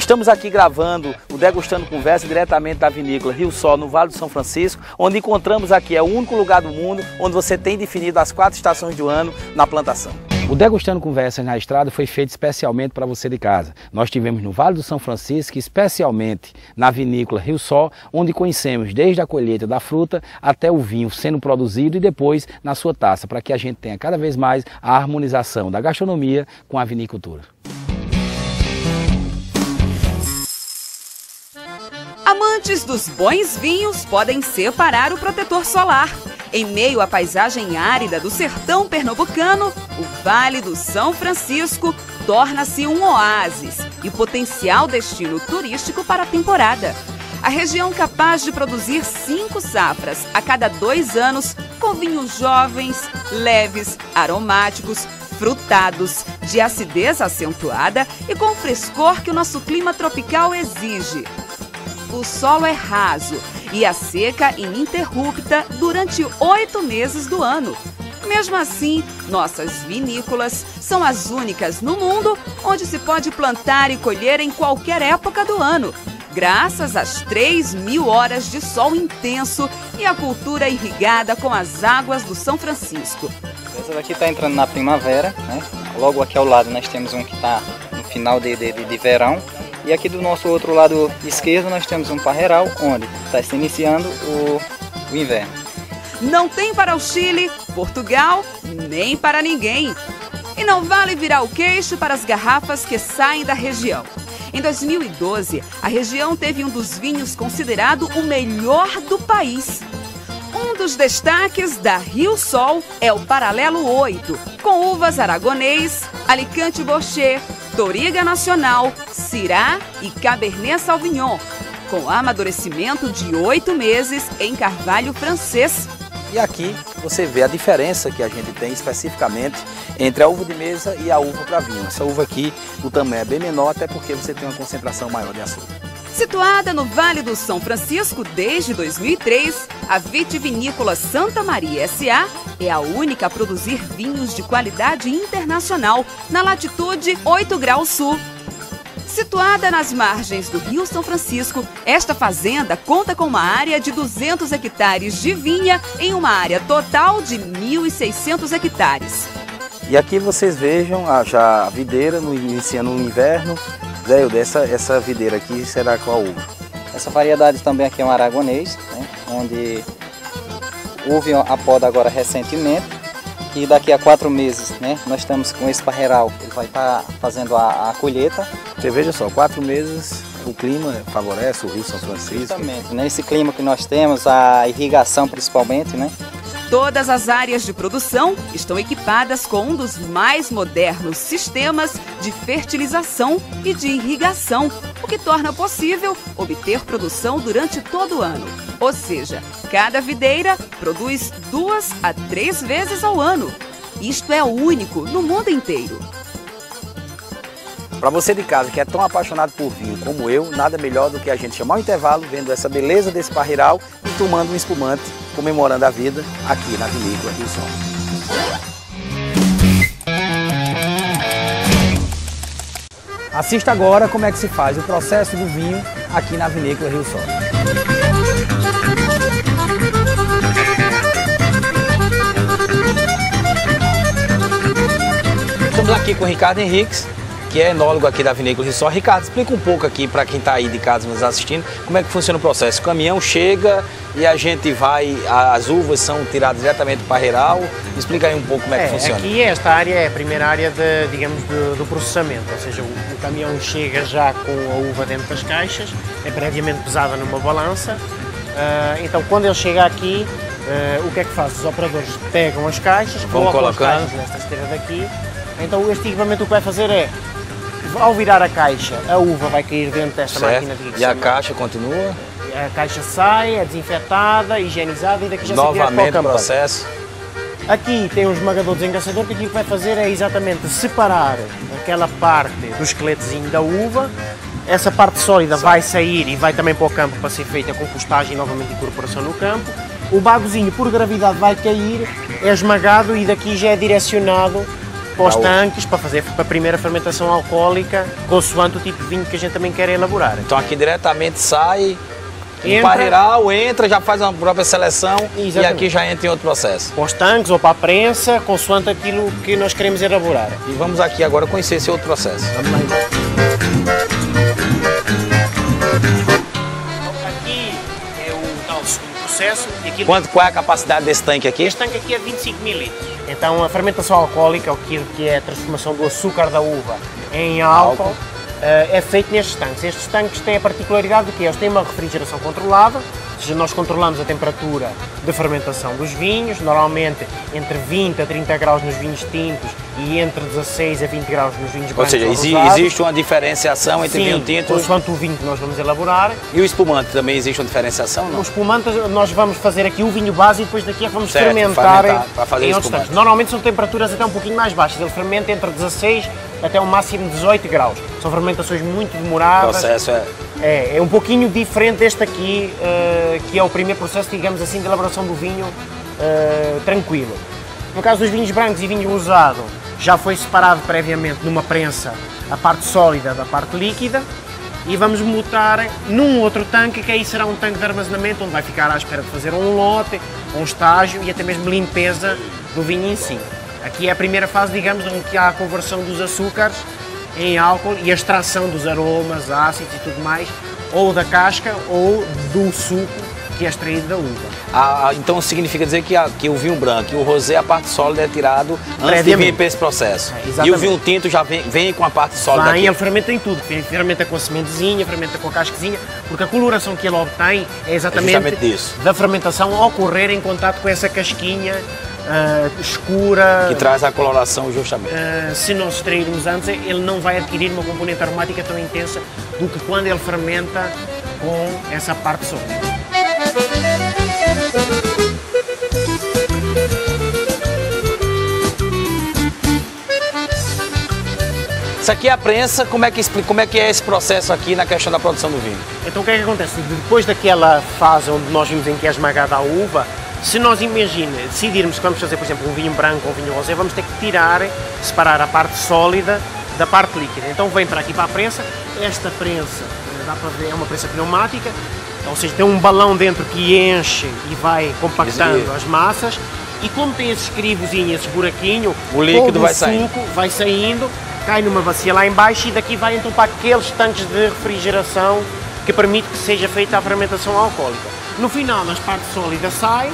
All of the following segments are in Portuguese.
Estamos aqui gravando o Degustando Conversa diretamente da vinícola Rio Sol, no Vale do São Francisco, onde encontramos aqui, é o único lugar do mundo onde você tem definido as 4 estações do ano na plantação. O Degustando Conversas na Estrada foi feito especialmente para você de casa. Nós estivemos no Vale do São Francisco, especialmente na vinícola Rio Sol, onde conhecemos desde a colheita da fruta até o vinho sendo produzido e depois na sua taça, para que a gente tenha cada vez mais a harmonização da gastronomia com a vinicultura. Amantes dos bons vinhos podem separar o protetor solar. Em meio à paisagem árida do sertão pernambucano, o Vale do São Francisco torna-se um oásis e potencial destino turístico para a temporada. A região capaz de produzir 5 safras a cada 2 anos, com vinhos jovens, leves, aromáticos, frutados, de acidez acentuada e com o frescor que o nosso clima tropical exige. O solo é raso e a seca ininterrupta durante 8 meses do ano. Mesmo assim, nossas vinícolas são as únicas no mundo onde se pode plantar e colher em qualquer época do ano, graças às 3.000 horas de sol intenso e a cultura irrigada com as águas do São Francisco. Essa daqui está entrando na primavera, né? Logo aqui ao lado nós temos um que está no final de verão. E aqui do nosso outro lado esquerdo nós temos um parreiral, onde está se iniciando o inverno. Não tem para o Chile, Portugal, nem para ninguém. E não vale virar o queixo para as garrafas que saem da região. Em 2012, a região teve um dos vinhos considerado o melhor do país. Um dos destaques da Rio Sol é o Paralelo 8, com uvas Aragonês, Alicante Bouschet, Touriga Nacional, Syrah e Cabernet Sauvignon, com amadurecimento de 8 meses em carvalho francês. E aqui você vê a diferença que a gente tem especificamente entre a uva de mesa e a uva para vinho. Essa uva aqui, o tamanho é bem menor, até porque você tem uma concentração maior de açúcar. Situada no Vale do São Francisco desde 2003, a Vitivinícola Santa Maria S.A. é a única a produzir vinhos de qualidade internacional na latitude 8 graus sul. Situada nas margens do Rio São Francisco, esta fazenda conta com uma área de 200 hectares de vinha em uma área total de 1.600 hectares. E aqui vocês vejam já a videira iniciando no inverno. Zé, essa videira aqui será qual uva? Essa variedade também aqui é um aragonês, né? Onde houve a poda agora recentemente. E daqui a 4 meses, né, nós estamos com esse parreiral, ele vai estar fazendo a colheita. Você veja só, 4 meses o clima favorece o Rio São Francisco. Exatamente, nesse clima que nós temos, a irrigação principalmente, né? Todas as áreas de produção estão equipadas com um dos mais modernos sistemas de fertilização e de irrigação, o que torna possível obter produção durante todo o ano. Ou seja, cada videira produz 2 a 3 vezes ao ano. Isto é único no mundo inteiro. Para você de casa que é tão apaixonado por vinho como eu, nada melhor do que a gente chamar um intervalo, vendo essa beleza desse parreiral e tomando um espumante, comemorando a vida aqui na vinícola Rio Sol. Assista agora como é que se faz o processo do vinho aqui na vinícola Rio Sol. Estamos aqui com o Ricardo Henriques, que é enólogo aqui da vinícola Rio Sol. Ricardo, explica um pouco aqui para quem está aí de casa nos assistindo, como é que funciona o processo. O caminhão chega e a gente vai, as uvas são tiradas diretamente do parreiral. Explica aí um pouco como é que funciona. Aqui esta área é a primeira área do processamento, ou seja, o caminhão chega já com a uva dentro das caixas, é previamente pesada numa balança. Então quando ele chega aqui, o que é que faz? Os operadores pegam as caixas, colocam as caixas nesta esteira daqui. Então este equipamento o que vai fazer é, ao virar a caixa, a uva vai cair dentro desta máquina de irrigação. E a caixa continua? A caixa sai, é desinfetada, higienizada e daqui já se direto para o novamente o campo. processo. Aqui tem um esmagador desengaçador que aqui o que vai fazer é exatamente separar aquela parte do esqueletozinho da uva. Essa parte sólida vai sair e vai também para o campo para ser feita a compostagem e novamente incorporação no campo. O bagozinho por gravidade vai cair, é esmagado e daqui já é direcionado para os tanques, para fazer a primeira fermentação alcoólica, consoante o tipo de vinho que a gente também quer elaborar. Então aqui diretamente sai, o parreiral entra, já faz uma própria seleção. Exatamente. E aqui já entra em outro processo. Para os tanques ou para a prensa, consoante aquilo que nós queremos elaborar. E vamos aqui agora conhecer esse outro processo. Vamos lá então. Aqui é o tal segundo processo. Qual é a capacidade desse tanque aqui? Este tanque aqui é 25 ml. Então a fermentação alcoólica, aquilo que é a transformação do açúcar da uva em álcool, é feito nestes tanques. Estes tanques têm a particularidade de que eles têm uma refrigeração controlada, ou seja, nós controlamos a temperatura de fermentação dos vinhos, normalmente entre 20 a 30 graus nos vinhos tintos e entre 16 a 20 graus nos vinhos brancos. Ou seja, existe uma diferenciação entre vinho tinto... Consoante o vinho que nós vamos elaborar. E o espumante também existe uma diferenciação, não? O espumante nós vamos fazer aqui o vinho base e depois daqui vamos fermentar para fazer em outros tanques. Normalmente são temperaturas até um pouquinho mais baixas, ele fermenta entre 16 até um máximo de 18 graus. São fermentações muito demoradas. O processo é um pouquinho diferente deste aqui, que é o primeiro processo, digamos assim, de elaboração do vinho tranquilo. No caso dos vinhos brancos e vinho rosado, já foi separado previamente numa prensa a parte sólida da parte líquida e vamos mutar num outro tanque, que aí será um tanque de armazenamento, onde vai ficar à espera de fazer um lote, um estágio e até mesmo limpeza do vinho em si. Aqui é a primeira fase, digamos, onde há a conversão dos açúcares em álcool e a extração dos aromas, ácidos e tudo mais, ou da casca ou do suco que é extraído da uva. Então significa dizer que o vinho branco e o rosé, a parte sólida é tirado antes de vir para esse processo. E o vinho tinto já vem com a parte sólida aqui. Ele fermenta em tudo, fermenta com a sementezinha, fermenta com a casquezinha, porque a coloração que ele obtém é exatamente disso. Da fermentação ocorrer em contato com essa casquinha escura. Que traz a coloração justamente. Se nós extrairmos antes, ele não vai adquirir uma componente aromática tão intensa do que quando ele fermenta com essa parte sólida. Isso aqui é a prensa, como é que é esse processo aqui na questão da produção do vinho? Então o que é que acontece? Depois daquela fase onde nós vimos em que é esmagada a uva, se nós decidirmos que vamos fazer, por exemplo, um vinho branco ou um vinho rosé, vamos ter que separar a parte sólida da parte líquida. Então vem para aqui para a prensa, esta prensa, dá para ver, é uma prensa pneumática, ou seja, tem um balão dentro que enche e vai compactando as massas, e como tem esses crivozinhos, esse buraquinho, o líquido vai saindo, cai numa bacia lá em baixo e daqui vai então para aqueles tanques de refrigeração que permite que seja feita a fermentação alcoólica. No final, nas partes sólidas sai,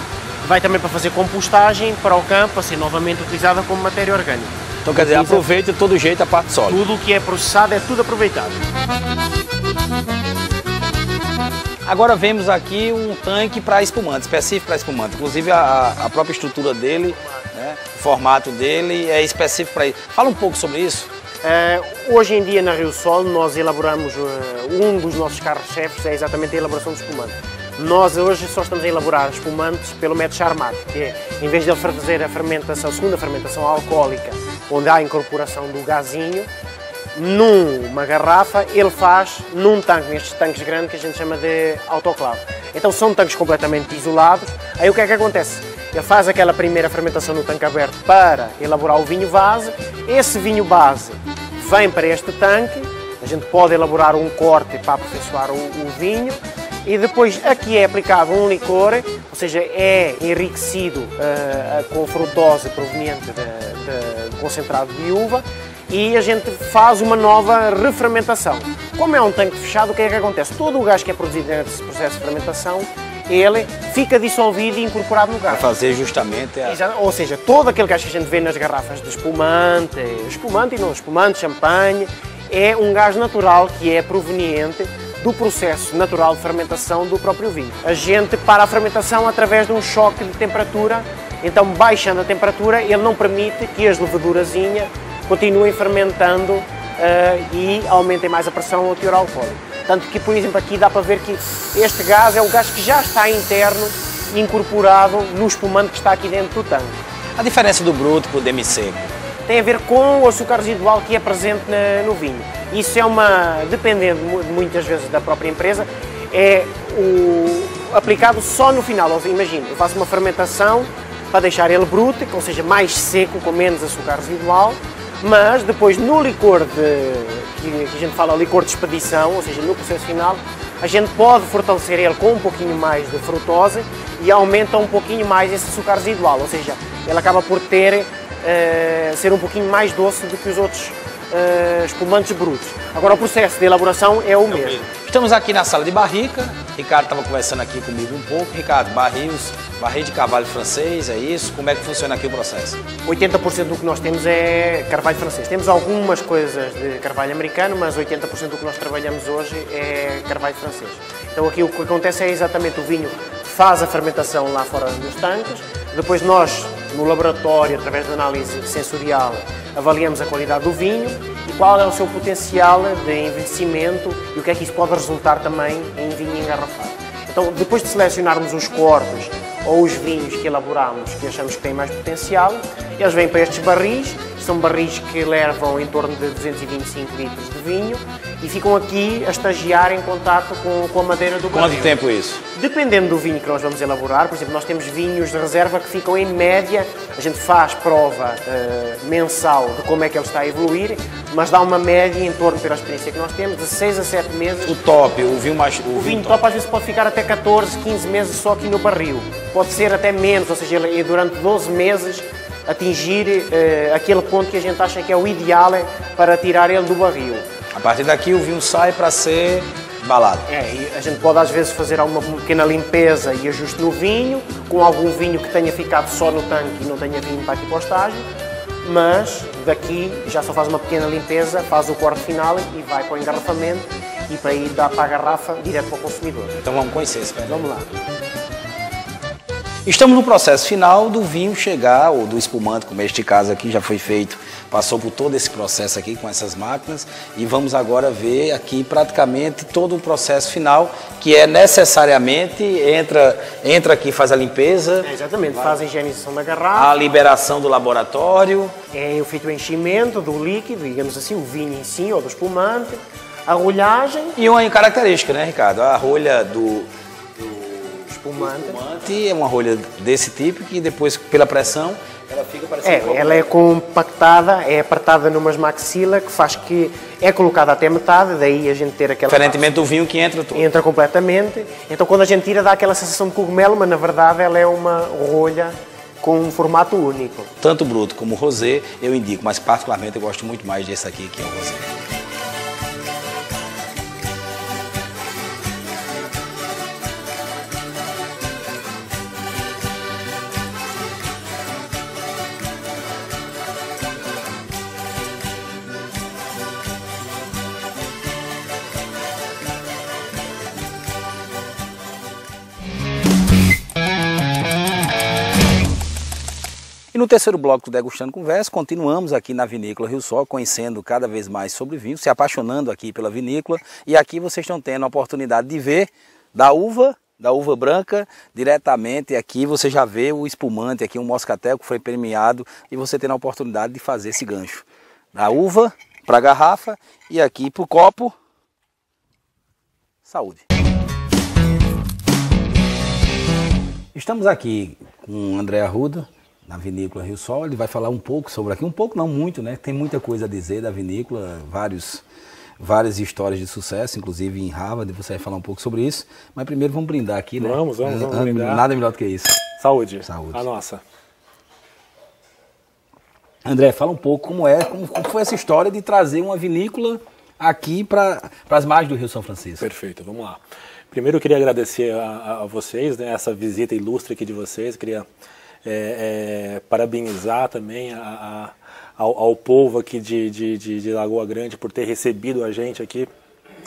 vai também para fazer compostagem para o campo, para ser novamente utilizada como matéria orgânica. Então quer dizer, aproveita de todo jeito a parte sólida. Tudo o que é processado é tudo aproveitado. Agora vemos aqui um tanque para espumante, específico para espumante. Inclusive a própria estrutura dele, né, o formato dele é específico para isso. Fala um pouco sobre isso. Hoje em dia na Rio Sol nós elaboramos, um dos nossos carros-chefes é exatamente a elaboração de espumante. Nós hoje só estamos a elaborar espumantes pelo método Charmat, que é, em vez de ele fazer a fermentação, a segunda fermentação alcoólica, onde há a incorporação do gazinho, numa garrafa, ele faz num tanque, nestes tanques grandes que a gente chama de autoclave. Então são tanques completamente isolados. Aí o que é que acontece? Ele faz aquela primeira fermentação no tanque aberto para elaborar o vinho base. Esse vinho base vem para este tanque, a gente pode elaborar um corte para aperfeiçoar o vinho, e depois aqui é aplicado um licor, ou seja, é enriquecido com frutose proveniente de concentrado de uva, e a gente faz uma nova refermentação. Como é um tanque fechado, o que é que acontece? Todo o gás que é produzido nesse processo de fermentação, ele fica dissolvido e incorporado no gás. Para fazer justamente Ou seja, todo aquele gás que a gente vê nas garrafas de espumante, champanhe, é um gás natural que é proveniente do processo natural de fermentação do próprio vinho. A gente para a fermentação através de um choque de temperatura, então baixando a temperatura, ele não permite que as levedurazinhas continuem fermentando e aumentem mais a pressão ou o teor alcoólico. Tanto que, por exemplo, aqui dá para ver que este gás é o gás que já está interno, incorporado no espumante que está aqui dentro do tanque. A diferença do bruto para o demi-seco? Tem a ver com o açúcar residual que é presente no vinho. Isso é dependendo muitas vezes da própria empresa, é aplicado só no final. Imagina, eu faço uma fermentação para deixar ele bruto, ou seja, mais seco, com menos açúcar residual, mas depois no licor que a gente fala licor de expedição, ou seja, no processo final, a gente pode fortalecer ele com um pouquinho mais de frutose e aumenta um pouquinho mais esse açúcar residual, ou seja, ele acaba por ser um pouquinho mais doce do que os outros espumantes brutos. Agora o processo de elaboração é o mesmo. Estamos aqui na sala de barrica. Ricardo estava conversando aqui comigo um pouco. Ricardo, barril de carvalho francês, é isso? Como é que funciona aqui o processo? 80% do que nós temos é carvalho francês. Temos algumas coisas de carvalho americano, mas 80% do que nós trabalhamos hoje é carvalho francês. Então aqui o que acontece é exatamente o vinho faz a fermentação lá fora dos tanques, depois nós, no laboratório, através da análise sensorial, avaliamos a qualidade do vinho e qual é o seu potencial de envelhecimento e o que é que isso pode resultar também em vinho engarrafado. Então, depois de selecionarmos os corpos ou os vinhos que elaboramos, que achamos que têm mais potencial, eles vêm para estes barris, são barris que levam em torno de 225 litros de vinho e ficam aqui a estagiar em contato com a madeira do barril. Quanto tempo isso? Dependendo do vinho que nós vamos elaborar, por exemplo, nós temos vinhos de reserva que ficam em média, a gente faz prova mensal de como é que ele está a evoluir, mas dá uma média em torno, pela experiência que nós temos, de 6 a 7 meses. O top, o vinho mais... O vinho top às vezes pode ficar até 14, 15 meses só aqui no barril. Pode ser até menos, ou seja, ele durante 12 meses atingir aquele ponto que a gente acha que é o ideal para tirar ele do barril. A partir daqui o vinho sai para ser embalado. E a gente pode às vezes fazer alguma pequena limpeza e ajuste no vinho, com algum vinho que tenha ficado só no tanque e não tenha vindo para aqui para o estágio, mas daqui já só faz uma pequena limpeza, faz o corte final e vai para o engarrafamento e para ir dar para a garrafa direto para o consumidor. Então vamos conhecer esse pé. Vamos lá. Estamos no processo final do vinho chegar, ou do espumante, como este caso aqui já foi feito, passou por todo esse processo aqui com essas máquinas e vamos agora ver aqui praticamente todo o processo final, que é necessariamente, entra aqui, faz a limpeza. Exatamente, faz a higienização da garrafa. A liberação do laboratório. É feito o enchimento do líquido, digamos assim, o vinho em si, ou do espumante, a rolhagem. E uma característica, né, Ricardo? A rolha do espumante é uma rolha desse tipo que depois, pela pressão, ela fica parecendo... ela é compactada, é apertada numas maxilas que faz que é colocada até metade, daí a gente ter aquela... Diferentemente do vinho que entra tudo. Entra completamente, então quando a gente tira dá aquela sensação de cogumelo, mas na verdade ela é uma rolha com um formato único. Tanto o bruto como o rosé eu indico, mas particularmente eu gosto muito mais desse aqui, que é o rosé. E no terceiro bloco do Degustando Conversa, continuamos aqui na Vinícola Rio Sol, conhecendo cada vez mais sobre vinho, se apaixonando aqui pela vinícola. E aqui vocês estão tendo a oportunidade de ver da uva branca, diretamente aqui você já vê o espumante aqui, um moscatel que foi premiado, e você tendo a oportunidade de fazer esse gancho. Da uva para a garrafa e aqui para o copo. Saúde! Estamos aqui com o André Arruda, na Vinícola Rio Sol. Ele vai falar um pouco sobre aqui, um pouco não muito, né? Tem muita coisa a dizer da vinícola, várias histórias de sucesso, inclusive em Harvard, você vai falar um pouco sobre isso. Mas primeiro vamos brindar aqui, né? Vamos brindar. Nada melhor do que isso. Saúde. Saúde. A nossa. André, fala um pouco como foi essa história de trazer uma vinícola aqui para as margens do Rio São Francisco. Perfeito, vamos lá. Primeiro eu queria agradecer a vocês, né, essa visita ilustre aqui de vocês. Queria parabenizar também ao povo aqui de Lagoa Grande por ter recebido a gente aqui,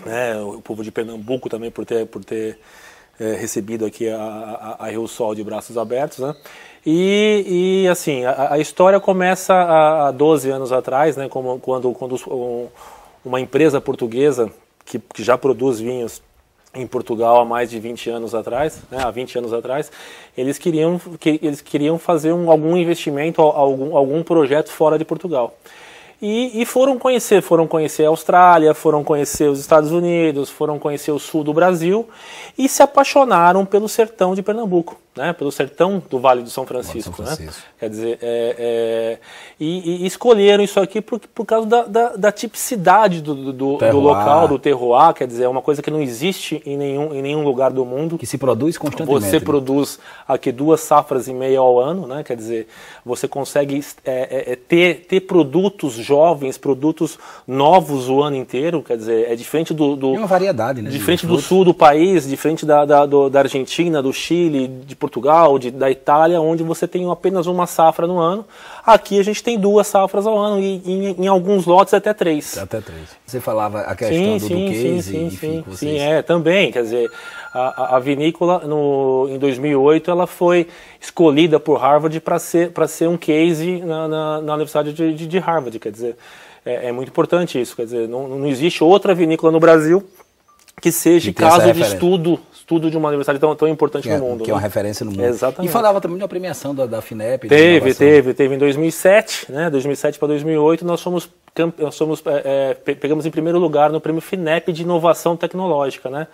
né, o povo de Pernambuco também por ter recebido aqui a Rio Sol de braços abertos, né? E assim, a história começa há 12 anos atrás, né, quando uma empresa portuguesa que já produz vinhos em Portugal há mais de 20 anos atrás, né, há 20 anos atrás, eles queriam fazer algum investimento, algum projeto fora de Portugal. E foram conhecer a Austrália, foram conhecer os Estados Unidos, foram conhecer o sul do Brasil e se apaixonaram pelo sertão de Pernambuco, né, pelo sertão do Vale do São Francisco, né? Quer dizer, e escolheram isso aqui por causa da tipicidade do local, do terroir, quer dizer, é uma coisa que não existe em nenhum lugar do mundo. Que se produz constantemente. Você produz aqui 2,5 safras ao ano, né? Quer dizer, você consegue ter produtos jovens, produtos novos o ano inteiro, quer dizer, é diferente Tem uma variedade, né? Diferente do sul do país, diferente da Argentina, do Chile, de Portugal, da Itália, onde você tem apenas uma safra no ano. Aqui a gente tem 2 safras ao ano e em alguns lotes até 3. Até 3. Você falava a questão do case, sim, também, quer dizer, a vinícola em 2008 ela foi escolhida por Harvard para ser um case na Universidade de Harvard, quer dizer, é muito importante isso, quer dizer, não existe outra vinícola no Brasil que seja caso de estudo de uma universidade tão importante no mundo. Que é uma referência no mundo. Exatamente. E falava também da premiação da FINEP. Teve em 2007, né? 2007 para 2008, nós pegamos em primeiro lugar no prêmio FINEP de inovação tecnológica, né?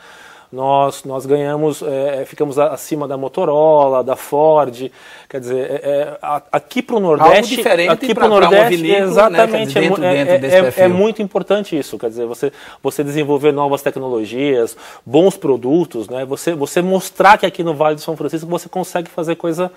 Nós ganhamos, ficamos acima da Motorola, da Ford, quer dizer, aqui para o Nordeste, algo diferente para uma vinícola, exatamente, né, dentro é muito importante isso, quer dizer, você desenvolver novas tecnologias, bons produtos, né, você mostrar que aqui no Vale do São Francisco você consegue fazer coisa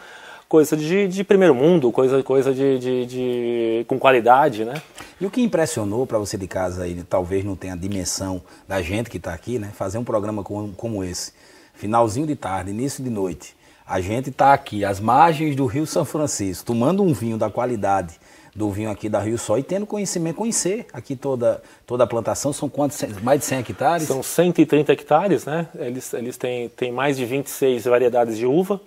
de primeiro mundo, coisa com qualidade, né? E o que impressionou para você de casa aí, talvez não tenha a dimensão da gente que está aqui, né? Fazer um programa como esse, finalzinho de tarde, início de noite, a gente está aqui, às margens do Rio São Francisco, tomando um vinho da qualidade do vinho aqui da Rio Sol e tendo conhecer aqui toda a plantação. São quantos? Mais de 100 hectares? São 130 hectares, né? Eles têm mais de 26 variedades de uva,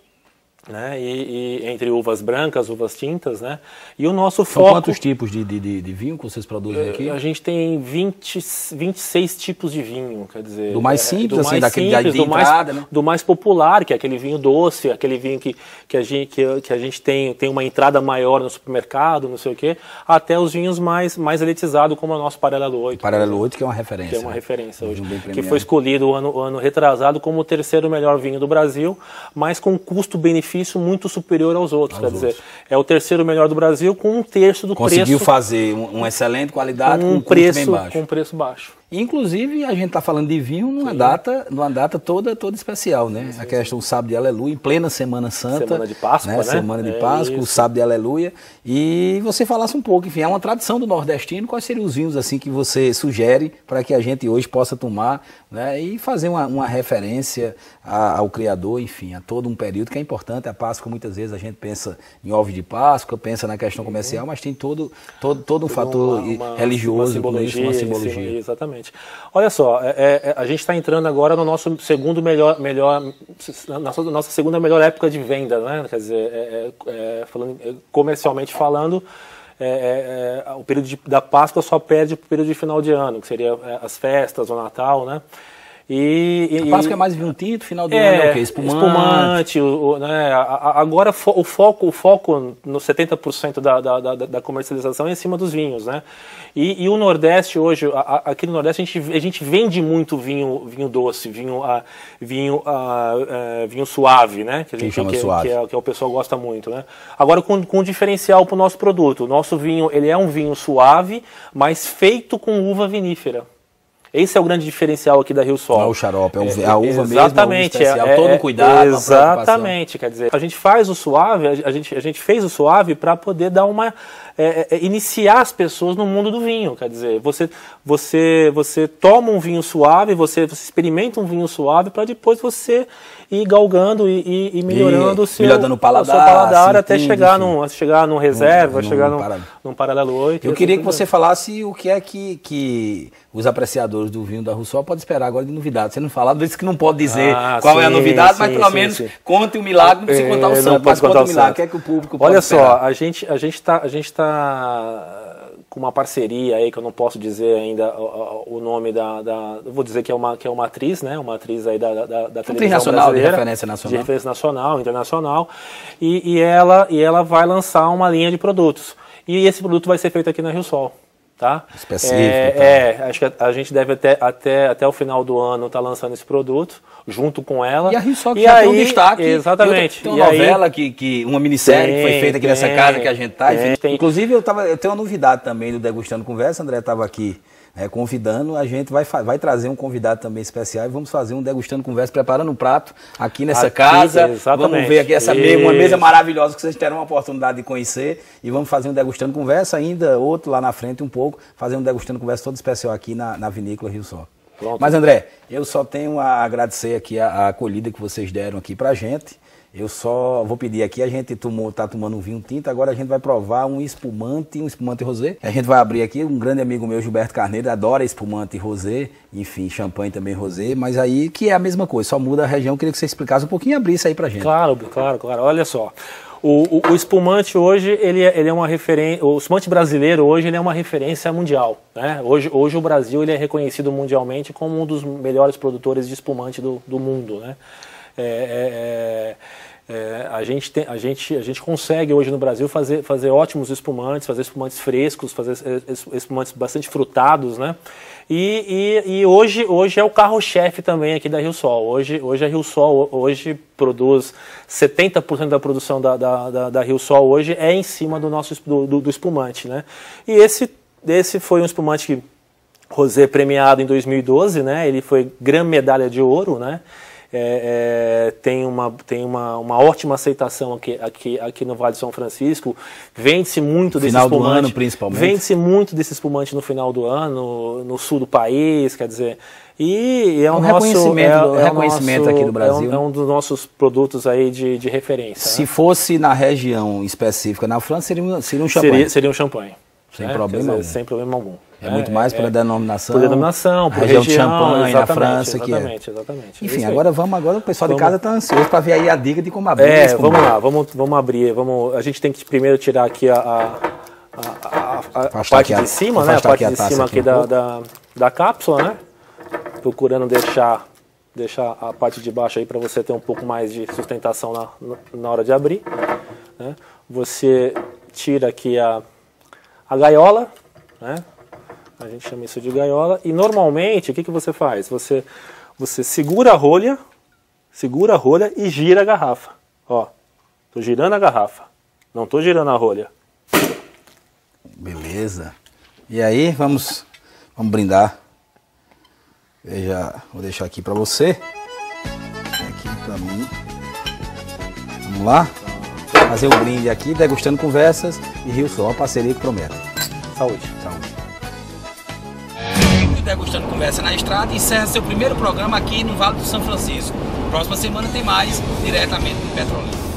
né? E entre uvas brancas, uvas tintas, né? E o nosso foco... São quantos tipos de vinho que vocês produzem aqui? A gente tem 26 tipos de vinho, quer dizer... Do mais simples, assim, daquele de entrada, né? Do mais popular, que é aquele vinho doce, aquele vinho que a gente tem uma entrada maior no supermercado, não sei o quê, até os vinhos mais elitizados, como o nosso Paralelo 8. Paralelo 8, que é uma referência. Que é uma referência hoje. Que foi escolhido o ano retrasado como o terceiro melhor vinho do Brasil, mas com custo-benefício muito superior aos outros. Quer dizer, é o terceiro melhor do Brasil com 1/3 do preço. Conseguiu fazer uma excelente qualidade com um preço bem baixo. Com preço baixo. Inclusive, a gente está falando de vinho numa data toda especial, né? A questão do sábado de Aleluia, em plena Semana Santa. Semana de Páscoa, né? Semana de Páscoa, o sábado de Aleluia. E você falasse um pouco, enfim, é uma tradição do nordestino. Quais seriam os vinhos assim que você sugere para que a gente hoje possa tomar, né? E fazer uma referência ao Criador, enfim, a todo um período que é importante. A Páscoa, muitas vezes, a gente pensa em ovos de Páscoa, pensa na questão comercial, mas tem todo um fator religioso, uma simbologia. Exatamente. Olha só, a gente está entrando agora no nosso nossa segunda melhor época de venda, né? Quer dizer, comercialmente falando, o período da Páscoa só perde para o período de final de ano, que seria as festas, o Natal, né? A Páscoa é mais vinho tinto, final de ano é o quê? Espumante, né? Agora o foco no 70% da comercialização é em cima dos vinhos, né? E o Nordeste hoje, aqui no Nordeste a gente vende muito vinho doce, vinho suave, né? Que a gente que o pessoal gosta muito, né? Agora com um diferencial para o nosso produto. O nosso vinho, ele é um vinho suave, mas feito com uva vinífera. Esse é o grande diferencial aqui da Rio Sol. Não é o xarope, é a uva exatamente, mesmo, a uva especial, todo cuidado. Exatamente, quer dizer, a gente faz o suave, a gente fez o suave para poder dar iniciar as pessoas no mundo do vinho, quer dizer, você toma um vinho suave, você experimenta um vinho suave para depois você ir galgando e melhorando o seu paladar até chegar num reserva, num Paralelo 8. Eu queria que você falasse o que é que os apreciadores do vinho da Rio Sol podem esperar agora de novidade. Você não falava, disse que não pode dizer qual é a novidade, mas pelo menos conte o milagre, não precisa contar o santo, mas conta o milagre. O que é que o público pode esperar? Olha só, a gente tá com uma parceria aí, que eu não posso dizer ainda o nome eu vou dizer que é uma atriz, né? Uma atriz aí da televisão nacional, brasileira. De referência nacional. De referência nacional, internacional. E ela vai lançar uma linha de produtos. E esse produto vai ser feito aqui na Rio Sol. Tá? Específico. Acho que a gente deve até o final do ano estar lançando esse produto, junto com ela. E a Rio Sol que já tem um destaque. Exatamente. Tem uma novela, uma minissérie que foi feita aqui nessa casa que a gente tá. Inclusive, eu tenho uma novidade também do Degustando Conversa. André estava aqui convidando. A gente vai trazer um convidado também especial e vamos fazer um Degustando Conversa, preparando um prato aqui nessa casa. Exatamente. Vamos ver aqui uma mesa maravilhosa que vocês terão a oportunidade de conhecer. E vamos fazer um Degustando Conversa ainda, outro lá na frente um pouco, fazer um Degustando Conversa todo especial aqui na Vinícola Rio Sol. Pronto. Mas, André, eu só tenho a agradecer aqui a acolhida que vocês deram aqui pra gente. Eu só vou pedir aqui, a gente tá tomando um vinho tinto, agora a gente vai provar um espumante rosé. A gente vai abrir aqui, um grande amigo meu, Gilberto Carneiro, adora espumante rosé, enfim, champanhe também rosé, mas aí que é a mesma coisa, só muda a região. Eu queria que você explicasse um pouquinho e abrisse aí pra gente. Claro. Olha só. O espumante hoje, ele é uma referência. O espumante brasileiro hoje ele é uma referência mundial, né? Hoje o Brasil ele é reconhecido mundialmente como um dos melhores produtores de espumante do mundo, né? A gente consegue hoje no Brasil fazer ótimos espumantes, fazer espumantes frescos, fazer espumantes bastante frutados, né? E hoje é o carro-chefe também aqui da Rio Sol. Hoje a Rio Sol produz 70% da produção da Rio Sol hoje é em cima do espumante, né? E esse foi um espumante rosé premiado em 2012, né? Ele foi Gran Medalha de Ouro, né? Tem uma ótima aceitação aqui no Vale de São Francisco. Vende-se muito desse espumante. Final do ano, principalmente. Vende-se muito desse espumante no final do ano, no sul do país, quer dizer. E é um reconhecimento aqui do Brasil. É um dos nossos produtos aí de referência. Se né? fosse na região específica, na França, seria um champanhe. Seria um champanhe. Sem problema algum. Sem problema algum. É muito mais pela denominação. Por denominação, por região de Champagne, na França. Exatamente. Enfim, agora o pessoal de casa está ansioso para ver aí a dica de como abrir. Vamos lá, vamos abrir. A gente tem que primeiro tirar aqui a parte de cima, né? A parte de cima aqui da cápsula, né? Procurando deixar a parte de baixo aí para você ter um pouco mais de sustentação na hora de abrir, né? Você tira aqui a gaiola, né? A gente chama isso de gaiola. E normalmente, o que você faz? Você segura a rolha e gira a garrafa. Ó, tô girando a garrafa, não tô girando a rolha. Beleza. E aí, vamos brindar. Vou deixar aqui para você. Aqui para mim. Vamos lá? Fazer um brinde aqui, Degustando Conversas e Rio Sol, uma parceria que promete. Saúde. Degustando Conversa na Estrada encerra seu primeiro programa aqui no Vale do São Francisco. Próxima semana tem mais, diretamente do Petrolina.